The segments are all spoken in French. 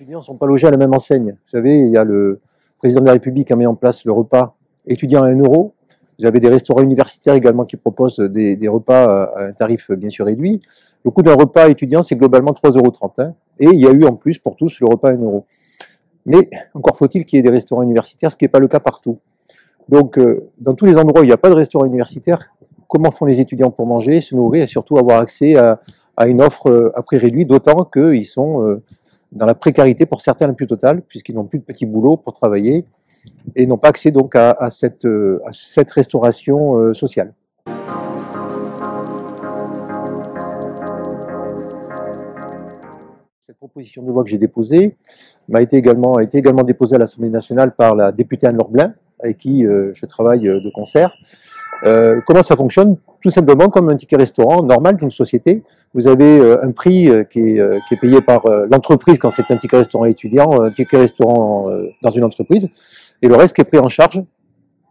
étudiants ne sont pas logés à la même enseigne. Vous savez, il y a le président de la République qui a mis en place le repas étudiant à 1 euro. Vous avez des restaurants universitaires également qui proposent des repas à un tarif bien sûr réduit. Le coût d'un repas étudiant, c'est globalement 3,30 €. Hein, et il y a eu en plus pour tous le repas à 1 euro. Mais encore faut-il qu'il y ait des restaurants universitaires, ce qui n'est pas le cas partout. Donc, dans tous les endroits où il n'y a pas de restaurant universitaire, comment font les étudiants pour manger, se nourrir et surtout avoir accès à une offre à prix réduit, d'autant qu'ils sont dans la précarité pour certains la plus totale, puisqu'ils n'ont plus de petits boulots pour travailler et n'ont pas accès donc à cette restauration sociale. Cette proposition de loi que j'ai déposée a été également déposée à l'Assemblée nationale par la députée Anne Lorblin, avec qui je travaille de concert. Comment ça fonctionne? Tout simplement comme un ticket restaurant normal d'une société. Vous avez un prix qui est payé par l'entreprise quand c'est un ticket restaurant étudiant, un ticket restaurant dans une entreprise, et le reste qui est pris en charge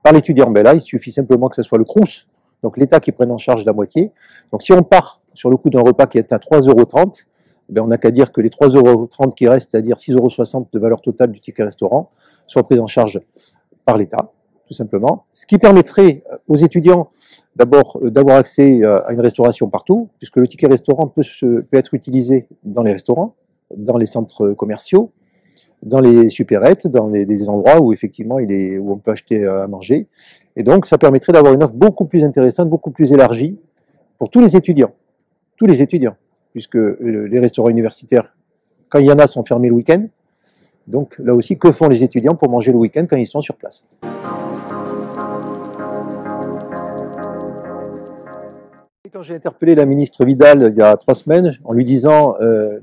par l'étudiant. Ben là, il suffit simplement que ce soit le Crous, donc l'État qui prenne en charge la moitié. Donc si on part sur le coût d'un repas qui est à 3,30 €, ben on n'a qu'à dire que les 3,30 € qui restent, c'est-à-dire 6,60 € de valeur totale du ticket restaurant, soient pris en charge par l'État, tout simplement. Ce qui permettrait aux étudiants d'abord d'avoir accès à une restauration partout, puisque le ticket restaurant peut être utilisé dans les restaurants, dans les centres commerciaux, dans les supérettes, dans des endroits où effectivement où on peut acheter à manger. Et donc ça permettrait d'avoir une offre beaucoup plus intéressante, beaucoup plus élargie pour tous les étudiants, puisque les restaurants universitaires, quand il y en a, sont fermés le week-end. Donc là aussi, que font les étudiants pour manger le week-end quand ils sont sur place? Et quand j'ai interpellé la ministre Vidal il y a 3 semaines en lui disant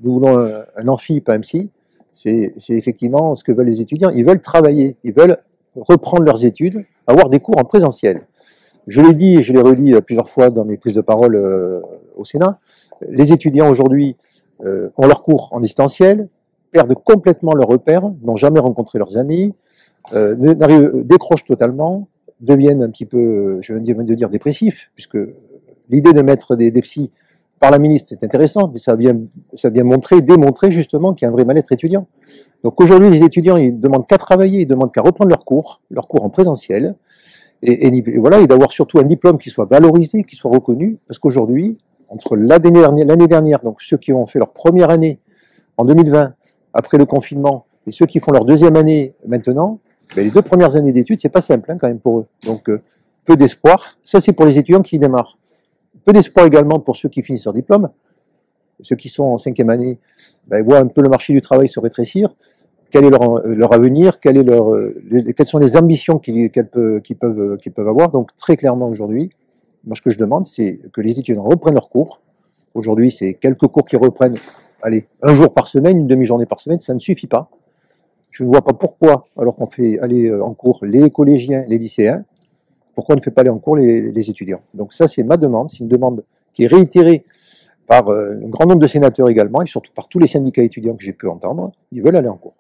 nous voulons un amphi, pas un psy, c'est effectivement ce que veulent les étudiants. Ils veulent travailler, ils veulent reprendre leurs études, avoir des cours en présentiel. Je l'ai dit et je l'ai redit plusieurs fois dans mes prises de parole au Sénat, les étudiants aujourd'hui ont leurs cours en distanciel, perdent complètement leurs repères, n'ont jamais rencontré leurs amis, décrochent totalement, deviennent un petit peu, je viens de dire dépressifs, puisque l'idée de mettre des psys par la ministre, c'est intéressant, mais ça vient démontrer justement qu'il y a un vrai mal-être étudiant. Donc aujourd'hui, les étudiants, ils ne demandent qu'à travailler, ils ne demandent qu'à reprendre leurs cours en présentiel, et voilà, et d'avoir surtout un diplôme qui soit valorisé, qui soit reconnu, parce qu'aujourd'hui, entre l'année dernière, donc ceux qui ont fait leur première année en 2020, après le confinement, et ceux qui font leur deuxième année maintenant, ben les 2 premières années d'études, c'est pas simple quand même pour eux. Donc peu d'espoir. Ça, c'est pour les étudiants qui démarrent. Peu d'espoir également pour ceux qui finissent leur diplôme. Ceux qui sont en 5e année, ben, ils voient un peu le marché du travail se rétrécir. Quel est leur avenir? Quelles sont les ambitions qu'ils peuvent avoir? Donc très clairement aujourd'hui, moi ce que je demande, c'est que les étudiants reprennent leurs cours. Aujourd'hui, c'est quelques cours qui reprennent. Allez, 1 jour par semaine, une demi-journée par semaine, ça ne suffit pas. Je ne vois pas pourquoi, alors qu'on fait aller en cours les collégiens, les lycéens, pourquoi on ne fait pas aller en cours les étudiants. Donc ça, c'est ma demande, c'est une demande qui est réitérée par un grand nombre de sénateurs également, et surtout par tous les syndicats étudiants que j'ai pu entendre, ils veulent aller en cours.